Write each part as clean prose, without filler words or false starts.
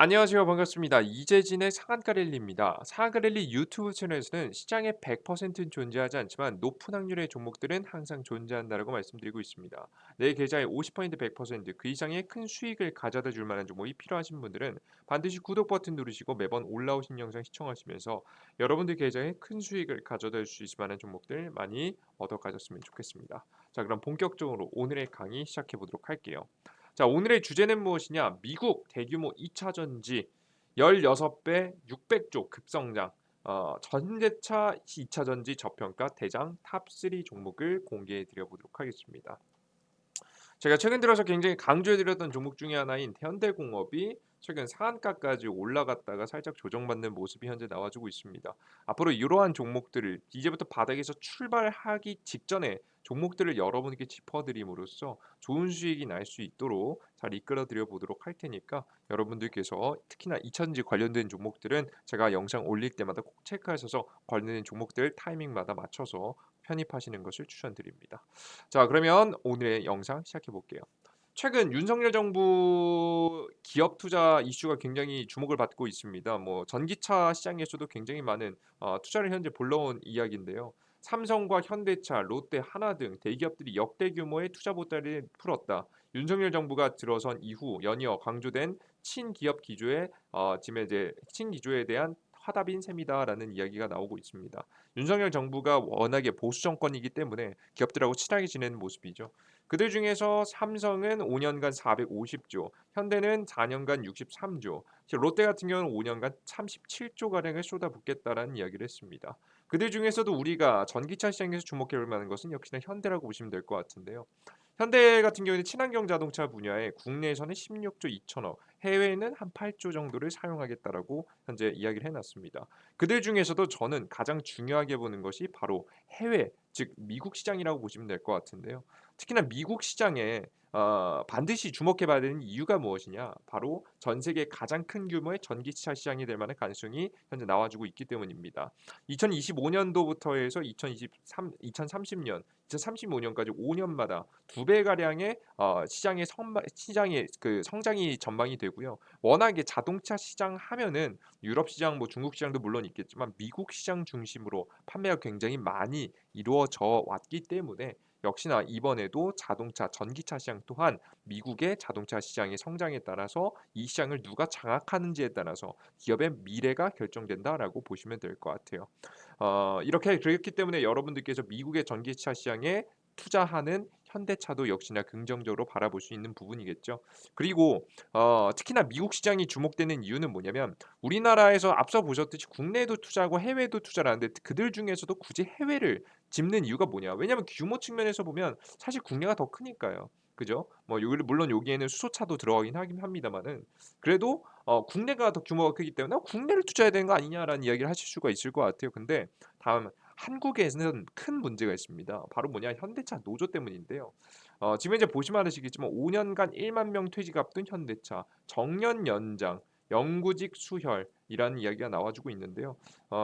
안녕하세요. 반갑습니다. 이재진의 상한가 랠리입니다. 상한가 랠리 유튜브 채널에서는 시장의 100%는 존재하지 않지만 높은 확률의 종목들은 항상 존재한다라고 말씀드리고 있습니다. 내 계좌의 50% 100%그 이상의 큰 수익을 가져다 줄 만한 종목이 필요하신 분들은 반드시 구독 버튼 누르시고 매번 올라오신 영상 시청하시면서 여러분들 계좌에 큰 수익을 가져다 줄 수 있을 만한 종목들 많이 얻어 가졌으면 좋겠습니다. 자, 그럼 본격적으로 오늘의 강의 시작해 보도록 할게요. 자, 오늘의 주제는 무엇이냐? 미국 대규모 2차 전지 16배 600조 급성장. 전재차 2차 전지 저평가 대장 탑3 종목을 공개해 드려 보도록 하겠습니다. 제가 최근 들어서 굉장히 강조해 드렸던 종목 중에 하나인 현대공업이 최근 상한가까지 올라갔다가 살짝 조정받는 모습이 현재 나와주고 있습니다. 앞으로 이러한 종목들을 이제부터 바닥에서 출발하기 직전에 종목들을 여러분께 짚어드림으로써 좋은 수익이 날 수 있도록 잘 이끌어 드려 보도록 할 테니까 여러분들께서 특히나 2차전지 관련된 종목들은 제가 영상 올릴 때마다 꼭 체크하셔서 관련된 종목들 타이밍마다 맞춰서 편입하시는 것을 추천드립니다. 자, 그러면 오늘의 영상 시작해 볼게요. 최근 윤석열 정부 기업 투자 이슈가 굉장히 주목을 받고 있습니다. 뭐 전기차 시장에서도 굉장히 많은 투자를 현재 불러온 이야기인데요. 삼성과 현대차, 롯데, 하나 등 대기업들이 역대 규모의 투자 보따리를 풀었다. 윤석열 정부가 들어선 이후 연이어 강조된 친기업 기조에 지금 이제 친기조에 대한 화답인 셈이다라는 이야기가 나오고 있습니다. 윤석열 정부가 워낙에 보수 정권이기 때문에 기업들하고 친하게 지내는 모습이죠. 그들 중에서 삼성은 5년간 450조, 현대는 4년간 63조, 롯데 같은 경우는 5년간 37조 가량을 쏟아붓겠다라는 이야기를 했습니다. 그들 중에서도 우리가 전기차 시장에서 주목해 볼 만한 것은 역시나 현대라고 보시면 될 것 같은데요. 현대 같은 경우에는 친환경 자동차 분야에 국내에서는 16조 2천억, 해외에는 한 8조 정도를 사용하겠다라고 현재 이야기를 해놨습니다. 그들 중에서도 저는 가장 중요하게 보는 것이 바로 해외, 즉 미국 시장이라고 보시면 될 것 같은데요. 특히나 미국 시장에 반드시 주목해봐야 되는 이유가 무엇이냐? 바로 전 세계 가장 큰 규모의 전기차 시장이 될 만한 가능성이 현재 나와주고 있기 때문입니다. 2025년도부터 해서 2030년, 2035년까지 5년마다 2배 가량의 시장의 그 성장이 전망이 되고요. 워낙에 자동차 시장 하면은 유럽 시장, 뭐 중국 시장도 물론 있겠지만 미국 시장 중심으로 판매가 굉장히 많이 이루어져 왔기 때문에 역시나 이번에도 자동차 전기차 시장 또한 미국의 자동차 시장의 성장에 따라서 이 시장을 누가 장악하는지에 따라서 기업의 미래가 결정된다라고 보시면 될 것 같아요. 이렇게 그렇기 때문에 여러분들께서 미국의 전기차 시장에 투자하는 현대차도 역시나 긍정적으로 바라볼 수 있는 부분이겠죠. 그리고 특히나 미국 시장이 주목되는 이유는 뭐냐면 우리나라에서 앞서 보셨듯이 국내에도 투자하고 해외에도 투자를 하는데 그들 중에서도 굳이 해외를 짚는 이유가 뭐냐? 왜냐하면 규모 측면에서 보면 사실 국내가 더 크니까요. 그죠? 뭐 물론 여기에는 수소차도 들어가긴 하긴 합니다만은 그래도 국내가 더 규모가 크기 때문에 국내를 투자해야 되는 거 아니냐라는 이야기를 하실 수가 있을 것 같아요. 근데 다음 한국에서는 큰 문제가 있습니다. 바로 뭐냐? 현대차 노조 때문인데요. 지금 이제 보시면 아시겠지만 5년간 1만 명 퇴직 앞둔 현대차, 정년 연장, 영구직 수혈이라는 이야기가 나와주고 있는데요.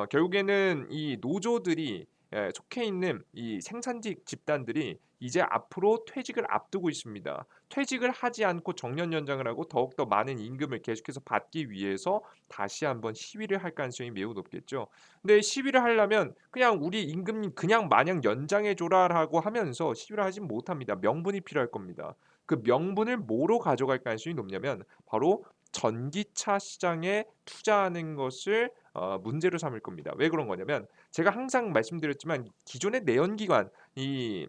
결국에는 이 노조들이 속해 있는 이 생산직 집단들이 이제 앞으로 퇴직을 앞두고 있습니다. 퇴직을 하지 않고 정년 연장을 하고 더욱더 많은 임금을 계속해서 받기 위해서 다시 한번 시위를 할 가능성이 매우 높겠죠. 근데 시위를 하려면 그냥 "우리 임금 그냥 마냥 연장해 줘라."라고 하면서 시위를 하진 못합니다. 명분이 필요할 겁니다. 그 명분을 뭐로 가져갈 가능성이 높냐면 바로 전기차 시장에 투자하는 것을 문제로 삼을 겁니다. 왜 그런 거냐면 제가 항상 말씀드렸지만 기존의 내연기관 이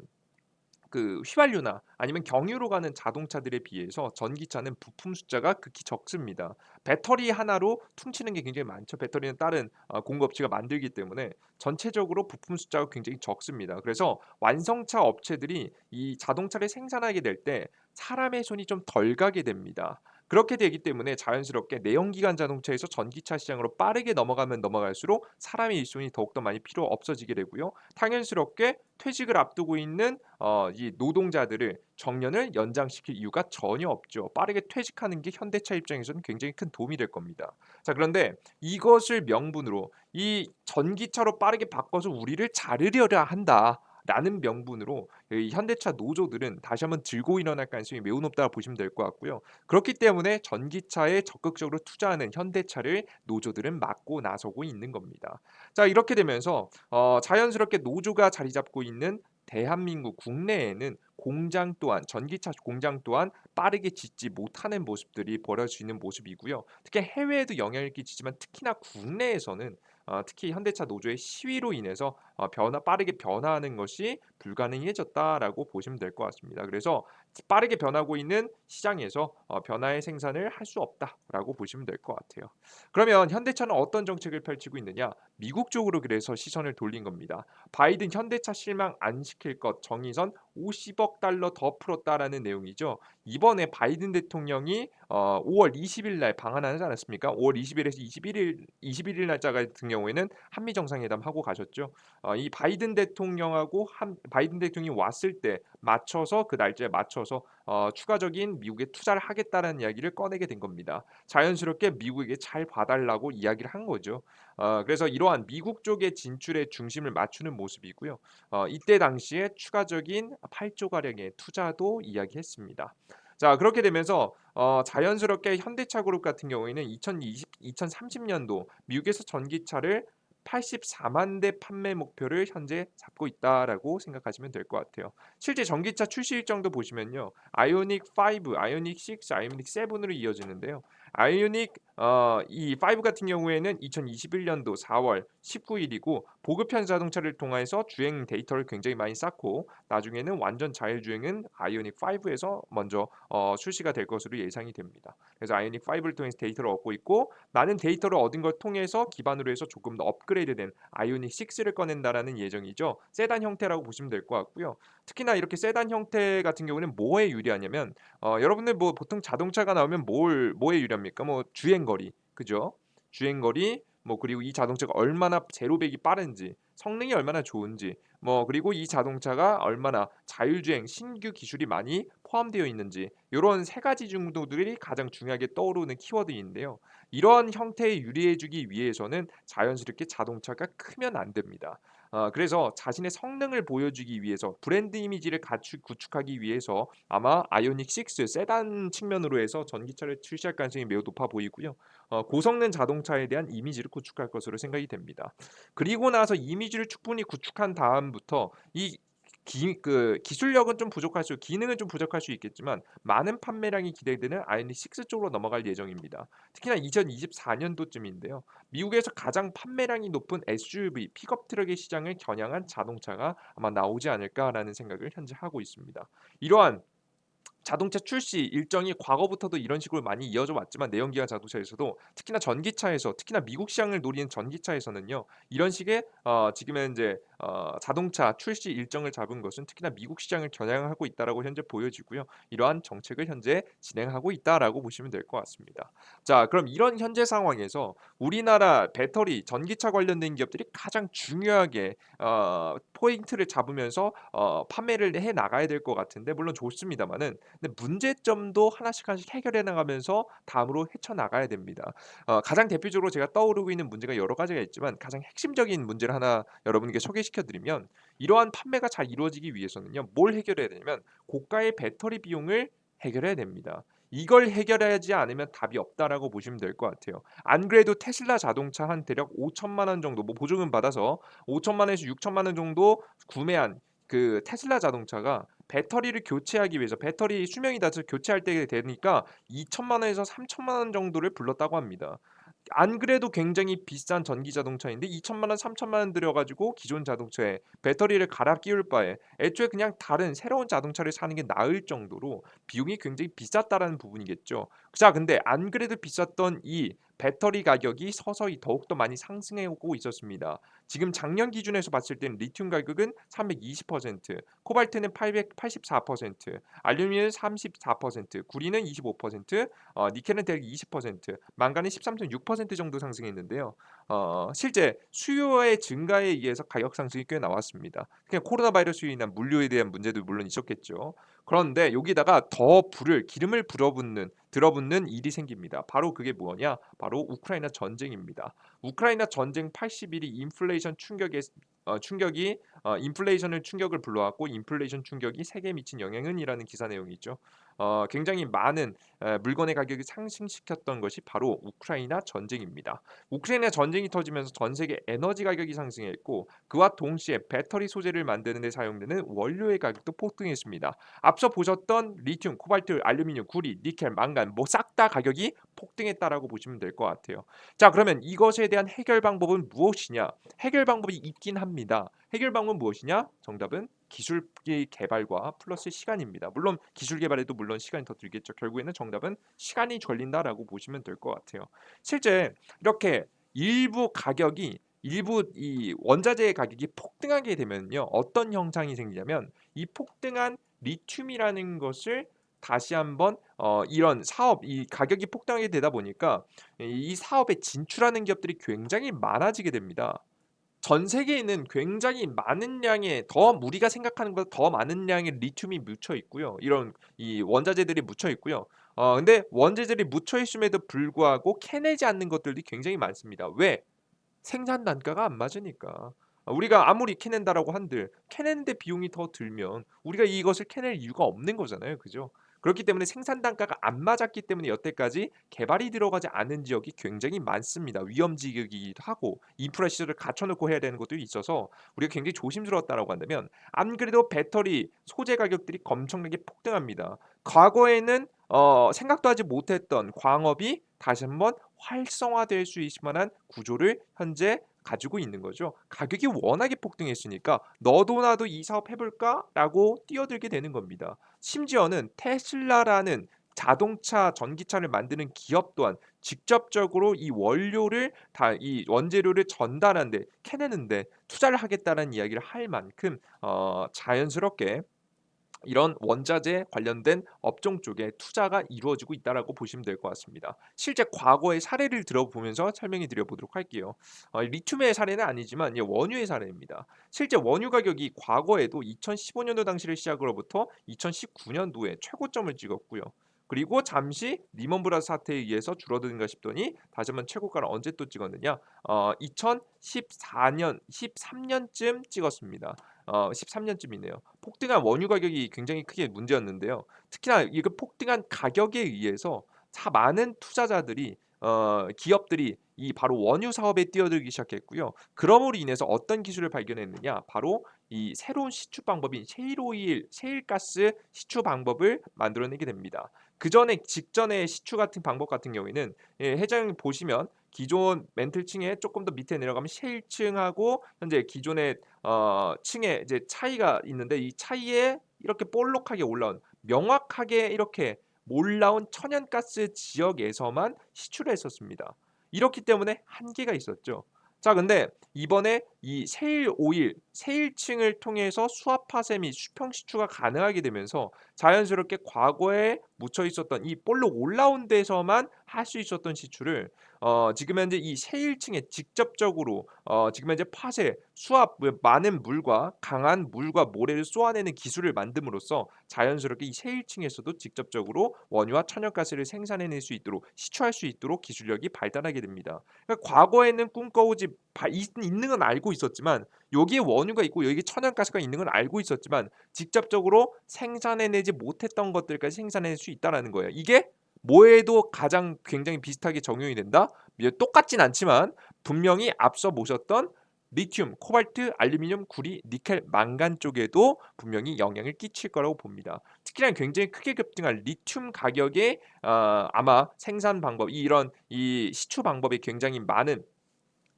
그 휘발유나 아니면 경유로 가는 자동차들에 비해서 전기차는 부품 숫자가 극히 적습니다. 배터리 하나로 퉁치는 게 굉장히 많죠. 배터리는 다른 공급업체가 만들기 때문에 전체적으로 부품 숫자가 굉장히 적습니다. 그래서 완성차 업체들이 이 자동차를 생산하게 될 때 사람의 손이 좀 덜 가게 됩니다. 그렇게 되기 때문에 자연스럽게 내연기관 자동차에서 전기차 시장으로 빠르게 넘어가면 넘어갈수록 사람의 일손이 더욱더 많이 필요 없어지게 되고요. 당연스럽게 퇴직을 앞두고 있는 이 노동자들을 정년을 연장시킬 이유가 전혀 없죠. 빠르게 퇴직하는 게 현대차 입장에서는 굉장히 큰 도움이 될 겁니다. 자, 그런데 이것을 명분으로 이 전기차로 빠르게 바꿔서 우리를 자르려라 한다. 라는 명분으로 이 현대차 노조들은 다시 한번 들고 일어날 가능성이 매우 높다고 보시면 될 것 같고요. 그렇기 때문에 전기차에 적극적으로 투자하는 현대차를 노조들은 막고 나서고 있는 겁니다. 자, 이렇게 되면서 자연스럽게 노조가 자리 잡고 있는 대한민국 국내에는 공장 또한 전기차 공장 또한 빠르게 짓지 못하는 모습들이 벌어지는 모습이고요. 특히 해외에도 영향을 끼치지만 특히나 국내에서는 특히 현대차 노조의 시위로 인해서 빠르게 변화하는 것이 불가능해졌다라고 보시면 될 것 같습니다. 그래서 빠르게 변하고 있는 시장에서 변화의 생산을 할 수 없다라고 보시면 될 것 같아요. 그러면 현대차는 어떤 정책을 펼치고 있느냐? 미국 쪽으로 그래서 시선을 돌린 겁니다. 바이든 현대차 실망 안 시킬 것 정의선 50억 달러 더 풀었다라는 내용이죠. 이번에 바이든 대통령이 5월 20일 날 방한하지 않았습니까? 5월 20일에서 21일 날짜 같은 경우에는 한미 정상회담 하고 가셨죠. 이 바이든 대통령이 왔을 때 맞춰서 그 날짜에 맞춰서 추가적인 미국에 투자를 하겠다는 이야기를 꺼내게 된 겁니다. 자연스럽게 미국에게 잘 봐달라고 이야기를 한 거죠. 그래서 이러한 미국 쪽의 진출에 중심을 맞추는 모습이고요. 이때 당시에 추가적인 8조 가량의 투자도 이야기했습니다. 자, 그렇게 되면서 자연스럽게 현대차 그룹 같은 경우에는 2030년도 미국에서 전기차를 84만 대 판매 목표를 현재 잡고 있다라고 생각하시면 될 것 같아요. 실제 전기차 출시 일정도 보시면요. 아이오닉 5, 아이오닉 6, 아이오닉 7으로 이어지는데요. 아이오닉 이 5 같은 경우에는 2021년도 4월 19일이고 보급형 자동차를 통해서 주행 데이터를 굉장히 많이 쌓고 나중에는 완전 자율주행은 아이오닉 5에서 먼저 출시가 될 것으로 예상이 됩니다. 그래서 아이오닉 5를 통해서 데이터를 얻고 있고 많은 데이터를 얻은 걸 통해서 기반으로 해서 조금 더 업그레이드된 아이오닉 6를 꺼낸다라는 예정이죠. 세단 형태라고 보시면 될 것 같고요. 특히나 이렇게 세단 형태 같은 경우는 뭐에 유리하냐면 여러분들 뭐 보통 자동차가 나오면 뭐에 유리합니까? 뭐 주행거리, 그죠? 주행거리, 뭐 그리고 이 자동차가 얼마나 제로백이 빠른지, 성능이 얼마나 좋은지, 뭐 그리고 이 자동차가 얼마나 자율주행 신규 기술이 많이 포함되어 있는지 이런 세 가지 정도들이 가장 중요하게 떠오르는 키워드인데요. 이러한 형태에 유리해주기 위해서는 자연스럽게 자동차가 크면 안 됩니다. 그래서 자신의 성능을 보여주기 위해서 브랜드 이미지를 구축하기 위해서 아마 아이오닉 6 세단 측면으로 해서 전기차를 출시할 가능성이 매우 높아 보이고요. 고성능 자동차에 대한 이미지를 구축할 것으로 생각이 됩니다. 그리고 나서 이미지를 충분히 구축한 다음부터 기술력은 좀 부족할 수 기능은 좀 부족할 수 있겠지만 많은 판매량이 기대되는 아이오닉 6 쪽으로 넘어갈 예정입니다. 특히나 2024년도쯤인데요. 미국에서 가장 판매량이 높은 SUV 픽업 트럭의 시장을 겨냥한 자동차가 아마 나오지 않을까라는 생각을 현재 하고 있습니다. 이러한 자동차 출시 일정이 과거부터도 이런 식으로 많이 이어져 왔지만 내연기관 자동차에서도 특히나 전기차에서 특히나 미국 시장을 노리는 전기차에서는요. 이런 식의 지금 현재 자동차 출시 일정을 잡은 것은 특히나 미국 시장을 겨냥하고 있다라고 현재 보여지고요. 이러한 정책을 현재 진행하고 있다라고 보시면 될 것 같습니다. 자, 그럼 이런 현재 상황에서 우리나라 배터리 전기차 관련된 기업들이 가장 중요하게 포인트를 잡으면서 판매를 해 나가야 될 것 같은데 물론 좋습니다만은 근데 문제점도 하나씩 하나씩 해결해 나가면서 다음으로 헤쳐나가야 됩니다. 가장 대표적으로 제가 떠오르고 있는 문제가 여러 가지가 있지만 가장 핵심적인 문제를 하나 여러분께 소개시켜 드리면 이러한 판매가 잘 이루어지기 위해서는요. 뭘 해결해야 되냐면 고가의 배터리 비용을 해결해야 됩니다. 이걸 해결하지 않으면 답이 없다라고 보시면 될 것 같아요. 안 그래도 테슬라 자동차 한 대략 5천만 원 정도 뭐 보조금 받아서 5천만 원에서 6천만 원 정도 구매한 그 테슬라 자동차가 배터리를 교체하기 위해서 배터리 수명이 닿아서 교체할 때 되니까 2천만 원에서 3천만 원 정도를 불렀다고 합니다. 안 그래도 굉장히 비싼 전기 자동차인데 2천만 원, 3천만 원 들여 가지고 기존 자동차에 배터리를 갈아 끼울 바에 애초에 그냥 다른 새로운 자동차를 사는 게 나을 정도로 비용이 굉장히 비쌌다라는 부분이겠죠. 자, 근데 안 그래도 비쌌던 이 배터리 가격이 서서히 더욱더 많이 상승해 오고 있었습니다. 지금 작년 기준에서 봤을 때는 리튬 가격은 320%, 코발트는 884%, 알루미늄은 34%, 구리는 25%, 니켈은 대략 20%, 망간은 13.6% 정도 상승했는데요. 실제 수요의 증가에 의해서 가격 상승이 꽤 나왔습니다. 그냥 코로나 바이러스로 인한 물류에 대한 문제도 물론 있었겠죠. 그런데 여기다가 더 기름을 들어붙는 일이 생깁니다. 바로 그게 뭐냐? 바로 우크라이나 전쟁입니다. 우크라이나 전쟁 80일이 인플레이션 충격이 인플레이션을 충격을 불러왔고 인플레이션 충격이 세계에 미친 영향은이라는 기사 내용이 있죠. 굉장히 많은 물건의 가격을 상승시켰던 것이 바로 우크라이나 전쟁입니다. 우크라이나 전쟁이 터지면서 전 세계 에너지 가격이 상승했고 그와 동시에 배터리 소재를 만드는 데 사용되는 원료의 가격도 폭등했습니다. 앞서 보셨던 리튬, 코발트, 알루미늄, 구리, 니켈, 망간 뭐 싹 다 가격이 폭등했다라고 보시면 될 것 같아요. 자, 그러면 이것에 대한 해결 방법은 무엇이냐? 해결 방법이 있긴 합니다. 해결 방법은 무엇이냐? 정답은 기술의 개발과 플러스 시간입니다. 물론 기술 개발에도 물론 시간이 더 들겠죠. 결국에는 정답은 시간이 걸린다라고 보시면 될 것 같아요. 실제 이렇게 일부 이 원자재의 가격이 폭등하게 되면요. 어떤 현상이 생기냐면 이 폭등한 리튬이라는 것을 다시 한번 이런 사업 이 가격이 폭등하게 되다 보니까 이 사업에 진출하는 기업들이 굉장히 많아지게 됩니다. 전 세계에 는 굉장히 많은 양의 더 우리가 생각하는 것보다 더 많은 양의 리튬이 묻혀 있고요. 이런 이 원자재들이 묻혀 있고요. 근데 원자재들이 묻혀 있음에도 불구하고 캐내지 않는 것들이 굉장히 많습니다. 왜? 생산 단가가 안 맞으니까. 우리가 아무리 캐낸다라고 한들 캐내는데 비용이 더 들면 우리가 이것을 캐낼 이유가 없는 거잖아요. 그죠? 그렇기 때문에 생산 단가가 안 맞았기 때문에 여태까지 개발이 들어가지 않은 지역이 굉장히 많습니다. 위험 지역이기도 하고 인프라 시설을 갖춰 놓고 해야 되는 것도 있어서 우리가 굉장히 조심스러웠다라고 한다면 안 그래도 배터리 소재 가격들이 엄청나게 폭등합니다. 과거에는 생각도 하지 못했던 광업이 다시 한번 활성화될 수 있을 만한 구조를 현재 가지고 있는 거죠. 가격이 워낙에 폭등했으니까 너도 나도 이 사업 해볼까라고 뛰어들게 되는 겁니다. 심지어는 테슬라라는 자동차 전기차를 만드는 기업 또한 직접적으로 이 원료를 다 이 원재료를 전달하는데 캐내는데 투자를 하겠다는 이야기를 할 만큼 자연스럽게 이런 원자재 관련된 업종 쪽에 투자가 이루어지고 있다라고 보시면 될 것 같습니다. 실제 과거의 사례를 들어보면서 설명해 드려 보도록 할게요. 리튬의 사례는 아니지만 원유의 사례입니다. 실제 원유 가격이 과거에도 2015년도 당시를 시작으로부터 2019년도에 최고점을 찍었고요. 그리고 잠시 리먼 브라더스 사태에 의해서 줄어드는가 싶더니 다시 한번 최고가를 언제 또 찍었느냐? 2014년, 13년쯤 찍었습니다. 13년쯤이네요. 폭등한 원유 가격이 굉장히 크게 문제였는데요. 특히나 이거 폭등한 가격에 의해서 많은 투자자들이 기업들이 이 바로 원유 사업에 뛰어들기 시작했고요. 그러므로 인해서 어떤 기술을 발견했느냐? 바로 이 새로운 시추 방법인 셰일 오일, 셰일 가스 시추 방법을 만들어내게 됩니다. 그전에 직전에 시추 같은 방법 같은 경우에는 해당 보시면 기존 멘틀층에 조금 더 밑에 내려가면 셰일층하고 현재 기존의 층에 이제 차이가 있는데 이 차이에 이렇게 볼록하게 올라온 명확하게 이렇게 몰라온 천연가스 지역에서만 시추를 했었습니다. 이렇기 때문에 한계가 있었죠. 자, 근데 이번에 이 세일 오일, 세일층을 통해서 수압화세 및 수평 시추가 가능하게 되면서 자연스럽게 과거에 묻혀 있었던 이 볼록 올라온 데서만 할 수 있었던 시추를 지금 현재 이 세일층에 직접적으로 지금 현재 파쇄, 수압 많은 물과 강한 물과 모래를 쏘아내는 기술을 만듦으로써 자연스럽게 이 세일층에서도 직접적으로 원유와 천연가스를 생산해낼 수 있도록 시추할 수 있도록 기술력이 발달하게 됩니다. 그러니까 과거에는 꿈꿔오지 있는 건 알고 있었지만 여기에 원유가 있고 여기에 천연가스가 있는 건 알고 있었지만 직접적으로 생산해내지 못했던 것들까지 생산해낼 수 있다라는 거예요. 이게 뭐에도 가장 굉장히 비슷하게 적용이 된다. 똑같진 않지만 분명히 앞서 보셨던 리튬, 코발트, 알루미늄, 구리, 니켈, 망간 쪽에도 분명히 영향을 끼칠 거라고 봅니다. 특히나 굉장히 크게 급등한 리튬 가격에 아마 생산 방법 이런 이 시추 방법이 굉장히 많은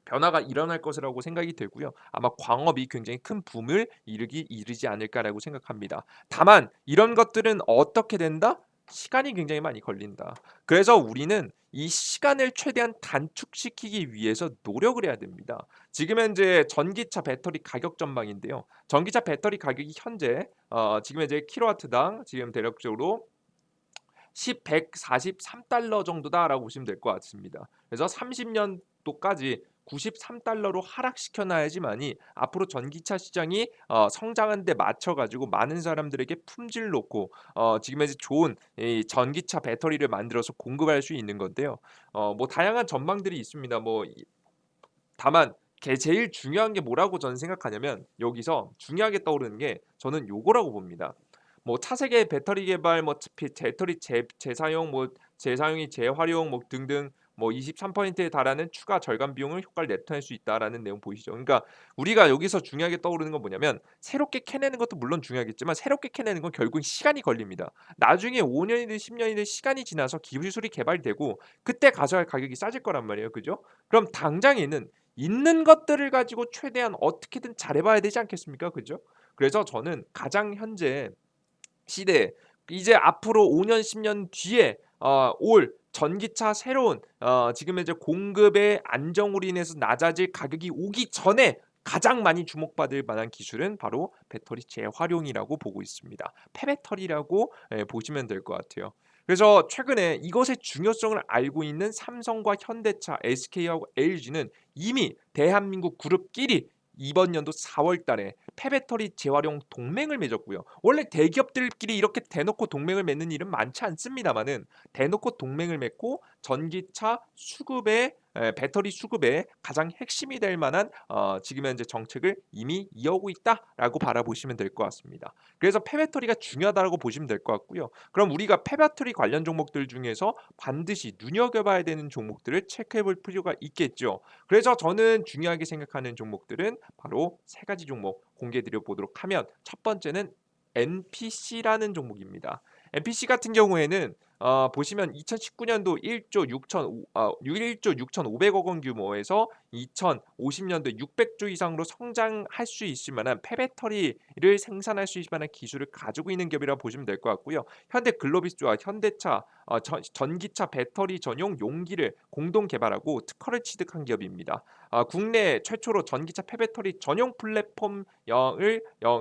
변화가 일어날 것이라고 생각이 되고요. 아마 광업이 굉장히 큰 붐을 이르지 않을까라고 생각합니다. 다만 이런 것들은 어떻게 된다? 시간이 굉장히 많이 걸린다. 그래서 우리는 이 시간을 최대한 단축시키기 위해서 노력을 해야 됩니다. 지금 현재 전기차 배터리 가격 전망인데요. 전기차 배터리 가격이 현재 지금 현재 킬로와트당 지금 대략적으로 143달러 정도다라고 보시면 될 것 같습니다. 그래서 30년도까지 93달러로 하락시켜 놔야지만이 앞으로 전기차 시장이 성장하는 데 맞춰 가지고 많은 사람들에게 품질 놓고 지금 현재 좋은 이 전기차 배터리를 만들어서 공급할 수 있는 건데요. 뭐 다양한 전망들이 있습니다. 다만 제일 중요한 게 뭐라고 저는 생각하냐면 여기서 중요하게 떠오르는 게 저는 요거라고 봅니다. 뭐 차세대 배터리 개발 뭐 배터리 재사용 뭐 재사용이 재활용 뭐 등등 뭐 23%에 달하는 추가 절감 비용을 효과를 내토할 수 있다라는 내용 보이시죠? 그러니까 우리가 여기서 중요하게 떠오르는 건 뭐냐면 새롭게 캐내는 것도 물론 중요하겠지만 새롭게 캐내는 건 결국 시간이 걸립니다. 나중에 5 년이든 10 년이든 시간이 지나서 기술이 개발되고 그때 가져야 가격이 싸질 거란 말이에요. 그죠? 그럼 당장에는 있는 것들을 가지고 최대한 어떻게든 잘해 봐야 되지 않겠습니까? 그죠? 그래서 저는 가장 현재 시대에 이제 앞으로 5 년 10년 뒤에 올 전기차 새로운 지금 이제 공급의 안정으로 인해서 낮아질 가격이 오기 전에 가장 많이 주목받을 만한 기술은 바로 배터리 재활용이라고 보고 있습니다. 폐배터리라고 보시면 될 것 같아요. 그래서 최근에 이것의 중요성을 알고 있는 삼성과 현대차, SK하고 LG는 이미 대한민국 그룹끼리 이번 연도 4월 달에 폐배터리 재활용 동맹을 맺었고요. 원래 대기업들끼리 이렇게 대놓고 동맹을 맺는 일은 많지 않습니다만은 대놓고 동맹을 맺고 전기차 수급에 배터리 수급에 가장 핵심이 될 만한 지금 현재 정책을 이미 이어오고 있다라고 바라보시면 될 것 같습니다. 그래서 폐배터리가 중요하다고 보시면 될 것 같고요. 그럼 우리가 폐배터리 관련 종목들 중에서 반드시 눈여겨봐야 되는 종목들을 체크해볼 필요가 있겠죠. 그래서 저는 중요하게 생각하는 종목들은 바로 세 가지 종목 공개 드려 보도록 하면 첫 번째는 NPC라는 종목입니다. NPC 같은 경우에는 보시면 2019년도 1조 6,500억 원 규모에서 2050년도 600조 이상으로 성장할 수 있을 만한 폐배터리를 생산할 수 있을 만한 기술을 가지고 있는 기업이라고 보시면 될 것 같고요. 현대글로비스와 현대차 전기차 배터리 전용 용기를 공동 개발하고 특허를 취득한 기업입니다. 국내 최초로 전기차 폐배터리 전용 플랫폼을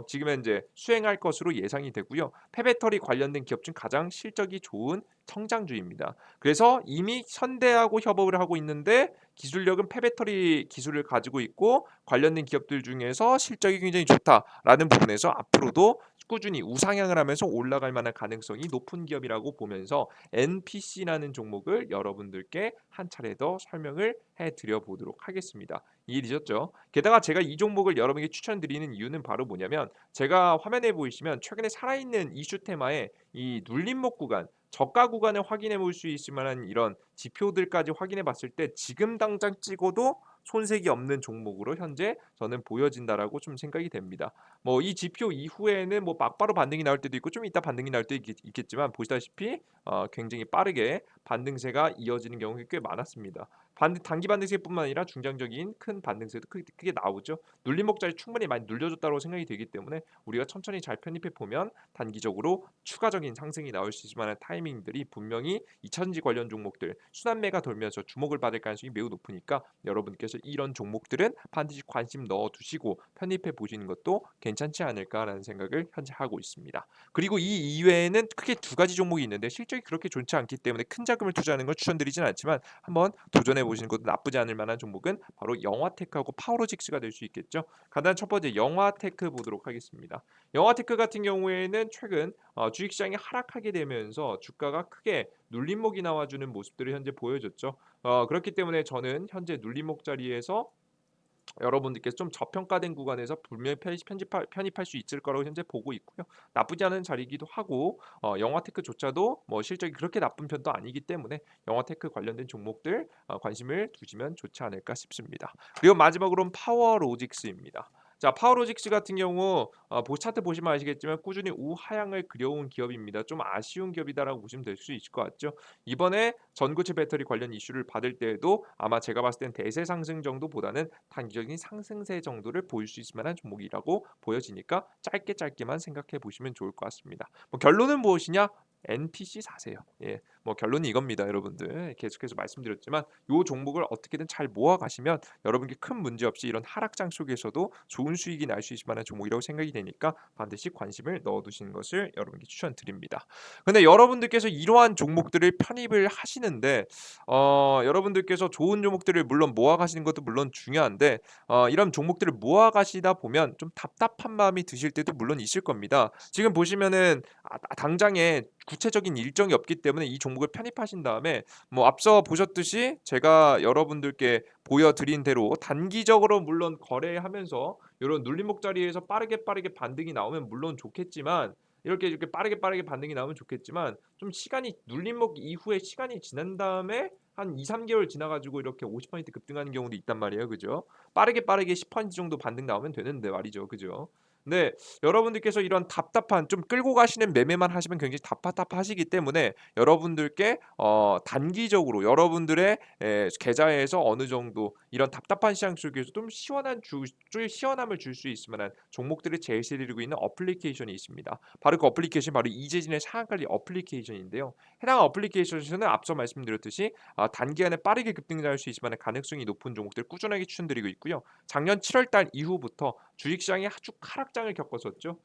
지금 현재 수행할 것으로 예상이 되고요. 폐배터리 관련된 기업 중 가장 실적이 좋은 성장주입니다. 그래서 이미 현대하고 협업을 하고 있는데 기술력은 폐배터리 기술을 가지고 있고 관련된 기업들 중에서 실적이 굉장히 좋다라는 부분에서 앞으로도 꾸준히 우상향을 하면서 올라갈 만한 가능성이 높은 기업이라고 보면서 NPC라는 종목을 여러분들께 한 차례 더 설명을 해드려 보도록 하겠습니다. 이해되셨죠? 게다가 제가 이 종목을 여러분에게 추천드리는 이유는 바로 뭐냐면 제가 화면에 보이시면 최근에 살아있는 이슈 테마에 이 눌림목 구간 저가 구간을 확인해 볼 수 있을 만한 이런 지표들까지 확인해 봤을 때 지금 당장 찍어도 손색이 없는 종목으로 현재 저는 보여진다라고 좀 생각이 됩니다. 뭐 이 지표 이후에는 뭐 막바로 반등이 나올 때도 있고 좀 이따 반등이 나올 때도 있겠지만 보시다시피 굉장히 빠르게 반등세가 이어지는 경우가 꽤 많았습니다. 단기 반등세뿐만 아니라 중장적인 큰 반등세도 크게 나오죠. 눌림목 자리 충분히 많이 눌려줬다고 생각이 되기 때문에 우리가 천천히 잘 편입해 보면 단기적으로 추가적인 상승이 나올 수 있을 만한 타이밍들이 분명히 이차전지 관련 종목들 순환매가 돌면서 주목을 받을 가능성이 매우 높으니까 여러분께서 이런 종목들은 반드시 관심 넣어두시고 편입해 보시는 것도 괜찮지 않을까라는 생각을 현재 하고 있습니다. 그리고 이 이외에는 크게 두 가지 종목이 있는데 실적이 그렇게 좋지 않기 때문에 큰 자금을 투자하는 걸 추천드리지는 않지만 한번 도전해 보시는 것도 나쁘지 않을 만한 종목은 바로 영화테크하고 파워로직스가 될 수 있겠죠. 간단 첫 번째 영화테크 보도록 하겠습니다. 영화테크 같은 경우에는 최근 주식시장이 하락하게 되면서 주가가 크게 눌림목이 나와주는 모습들을 현재 보여줬죠. 그렇기 때문에 저는 현재 눌림목 자리에서 여러분들께서 좀 저평가된 구간에서 분명히 편입할 수 있을 거라고 현재 보고 있고요. 나쁘지 않은 자리이기도 하고 영화테크조차도 뭐 실적이 그렇게 나쁜 편도 아니기 때문에 영화테크 관련된 종목들 관심을 두시면 좋지 않을까 싶습니다. 그리고 마지막으로는 파워로직스입니다. 자, 파워로직스 같은 경우 차트 보시면 아시겠지만 꾸준히 우하향을 그려온 기업입니다. 좀 아쉬운 기업이다라고 보시면 될 수 있을 것 같죠. 이번에 전고체 배터리 관련 이슈를 받을 때에도 아마 제가 봤을 땐 대세 상승 정도보다는 단기적인 상승세 정도를 보일 수 있을 만한 종목이라고 보여지니까 짧게만 생각해 보시면 좋을 것 같습니다. 뭐 결론은 무엇이냐? NPC 사세요. 예, 뭐 결론이 이겁니다, 여러분들. 계속해서 말씀드렸지만 이 종목을 어떻게든 잘 모아 가시면 여러분께 큰 문제 없이 이런 하락장 속에서도 좋은 수익이 날 수 있을 만한 종목이라고 생각이 되니까 반드시 관심을 넣어두시는 것을 여러분께 추천드립니다. 근데 여러분들께서 이러한 종목들을 편입을 하시는데 여러분들께서 좋은 종목들을 물론 모아 가시는 것도 물론 중요한데 이런 종목들을 모아 가시다 보면 좀 답답한 마음이 드실 때도 물론 있을 겁니다. 지금 보시면은 당장에 구체적인 일정이 없기 때문에 이 종목 종목을 편입하신 다음에 뭐 앞서 보셨듯이 제가 여러분들께 보여드린 대로 단기적으로 물론 거래하면서 요런 눌림목 자리에서 빠르게 반등이 나오면 물론 좋겠지만 이렇게 빠르게 반등이 나오면 좋겠지만 좀 시간이 눌림목 이후에 시간이 지난 다음에 한 2-3 개월 지나 가지고 이렇게 50% 급등하는 경우도 있단 말이에요. 그죠? 빠르게 10% 정도 반등 나오면 되는데 말이죠. 그죠? 근데 여러분들께서 이런 답답한 좀 끌고 가시는 매매만 하시면 굉장히 답답하시기 때문에 여러분들께 단기적으로 여러분들의 계좌에서 어느 정도 이런 답답한 시장 속에서 좀 시원함을 줄 수 있을 만한 종목들을 제시해 드리고 있는 어플리케이션이 있습니다. 바로 그 어플리케이션이 바로 이재진의 상한관리 어플리케이션인데요. 해당 어플리케이션에서는 앞서 말씀드렸듯이 단기간에 빠르게 급등할 수 있을 만한 가능성이 높은 종목들 꾸준하게 추천드리고 있고요. 작년 7월 달 이후부터 주식시장이 아주 하락장을 겪었었죠.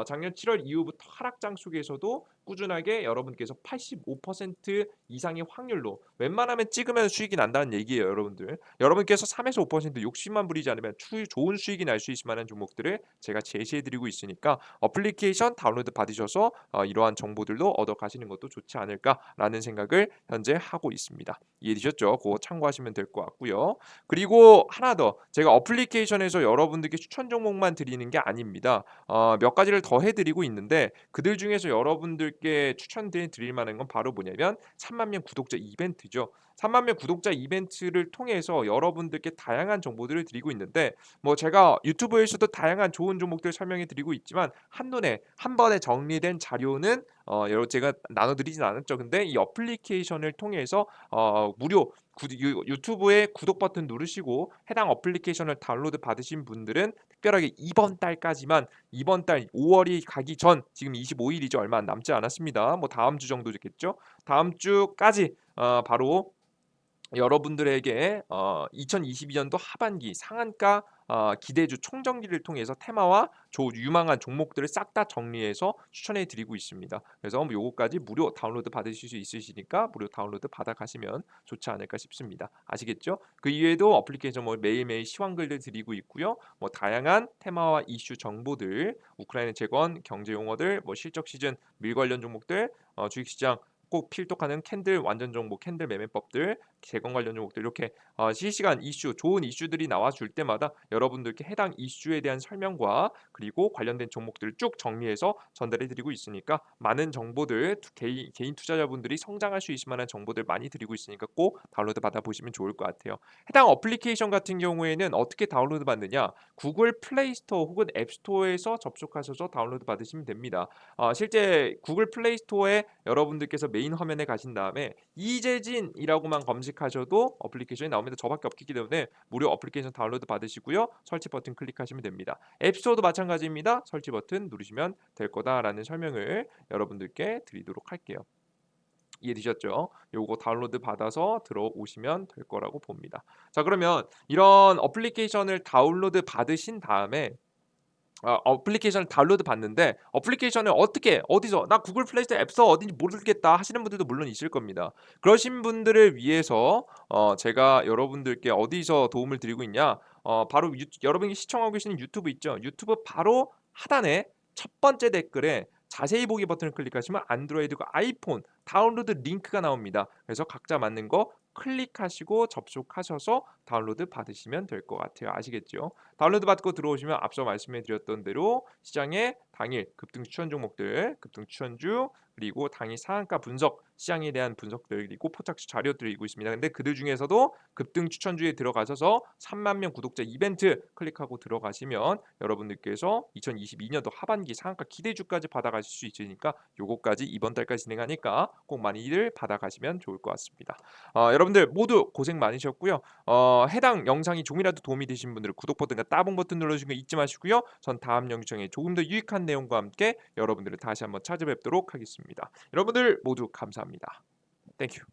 작년 7월 이후부터 하락장 속에서도 꾸준하게 여러분께서 85% 이상의 확률로 웬만하면 찍으면 수익이 난다는 얘기예요, 여러분들. 여러분께서 3에서 5% 욕심만 부리지 않으면 좋은 수익이 날 수 있을 만한 종목들을 제가 제시해 드리고 있으니까 어플리케이션 다운로드 받으셔서 이러한 정보들도 얻어 가시는 것도 좋지 않을까라는 생각을 현재 하고 있습니다. 이해되셨죠? 그거 참고하시면 될 것 같고요. 그리고 하나 더 제가 어플리케이션에서 여러분들께 추천 종목만 드리는 게 아닙니다. 몇 가지를 더 해드리고 있는데 그들 중에서 여러분들께 드릴 만한 건 바로 뭐냐면 3만 명 구독자 이벤트죠. 3만 명 구독자 이벤트를 통해서 여러분들께 다양한 정보들을 드리고 있는데 뭐 제가 유튜브에서도 다양한 좋은 종목들 설명해 드리고 있지만 한눈에 한 번에 정리된 자료는 여러 제가 나눠드리진 않았죠. 근데 이 어플리케이션을 통해서 무료 유튜브에 구독 버튼 누르시고 해당 어플리케이션을 다운로드 받으신 분들은 특별하게 이번 달 5월이 가기 전 지금 25일이죠. 얼마 남지 않았습니다. 뭐 다음 주 정도 됐겠죠. 다음 주까지 바로 여러분들에게 2022년도 하반기 상한가 기대주 총정리를 통해서 테마와 유망한 종목들을 싹 다 정리해서 추천해 드리고 있습니다. 그래서 뭐 요거까지 무료 다운로드 받으실 수 있으시니까 무료 다운로드 받아 가시면 좋지 않을까 싶습니다. 아시겠죠? 그 이외에도 어플리케이션 뭐 매일매일 시황글들 드리고 있고요. 뭐 다양한 테마와 이슈 정보들, 우크라이나 재건, 경제 용어들, 뭐 실적 시즌, 밀 관련 종목들, 주식시장 꼭 필독하는 캔들 완전 정보, 캔들 매매법들, 재건 관련 종목들 이렇게 실시간 이슈, 좋은 이슈들이 나와줄 때마다 여러분들께 해당 이슈에 대한 설명과 그리고 관련된 종목들을 쭉 정리해서 전달해드리고 있으니까 많은 정보들 개인 투자자분들이 성장할 수 있을 만한 정보들 많이 드리고 있으니까 꼭 다운로드 받아보시면 좋을 것 같아요. 해당 어플리케이션 같은 경우에는 어떻게 다운로드 받느냐? 구글 플레이 스토어 혹은 앱 스토어에서 접속하셔서 다운로드 받으시면 됩니다. 실제 구글 플레이 스토어에 여러분들께서 메인 화면에 가신 다음에 이재진이라고만 검색하셔도 어플리케이션이 나옵니다. 저밖에 없기 때문에 무료 어플리케이션 다운로드 받으시고요. 설치 버튼 클릭하시면 됩니다. 앱스토어도 마찬가지입니다. 설치 버튼 누르시면 될 거다라는 설명을 여러분들께 드리도록 할게요. 이해되셨죠? 요거 다운로드 받아서 들어오시면 될 거라고 봅니다. 자, 그러면 이런 어플리케이션을 다운로드 받으신 다음에 어플리케이션을 다운로드 받는데 어플리케이션을 어떻게 어디서 나 구글 플레이 스토어 앱스토어 어딘지 모르겠다 하시는 분들도 물론 있을 겁니다. 그러신 분들을 위해서 제가 여러분들께 어디서 도움을 드리고 있냐? 바로 여러분이 시청하고 계시는 유튜브 있죠? 유튜브 바로 하단에 첫 번째 댓글에 자세히 보기 버튼을 클릭하시면 안드로이드가 아이폰 다운로드 링크가 나옵니다. 그래서 각자 맞는 거 클릭하시고 접속하셔서 다운로드 받으시면 될 것 같아요. 아시겠죠? 다운로드 받고 들어오시면 앞서 말씀해 드렸던 대로 시장의 당일 급등 추천 종목들, 급등 추천주 그리고 당일 상한가 분석, 시장에 대한 분석들 그리고 포착 자료 드리고 있습니다. 근데 그들 중에서도 급등 추천주에 들어가셔서 3만 명 구독자 이벤트 클릭하고 들어가시면 여러분들께서 2022년도 하반기 상한가 기대주까지 받아가실 수 있으니까 요거까지 이번 달까지 진행하니까 꼭 많이들 받아가시면 좋을 것 같습니다. 여러분들 모두 고생 많으셨고요. 해당 영상이 조금이라도 도움이 되신 분들은 구독 버튼과 따봉 버튼 눌러주시는 거 잊지 마시고요. 전 다음 영상에 조금 더 유익한 내용과 함께 여러분들을 다시 한번 찾아뵙도록 하겠습니다. 여러분들 모두 감사합니다. 땡큐.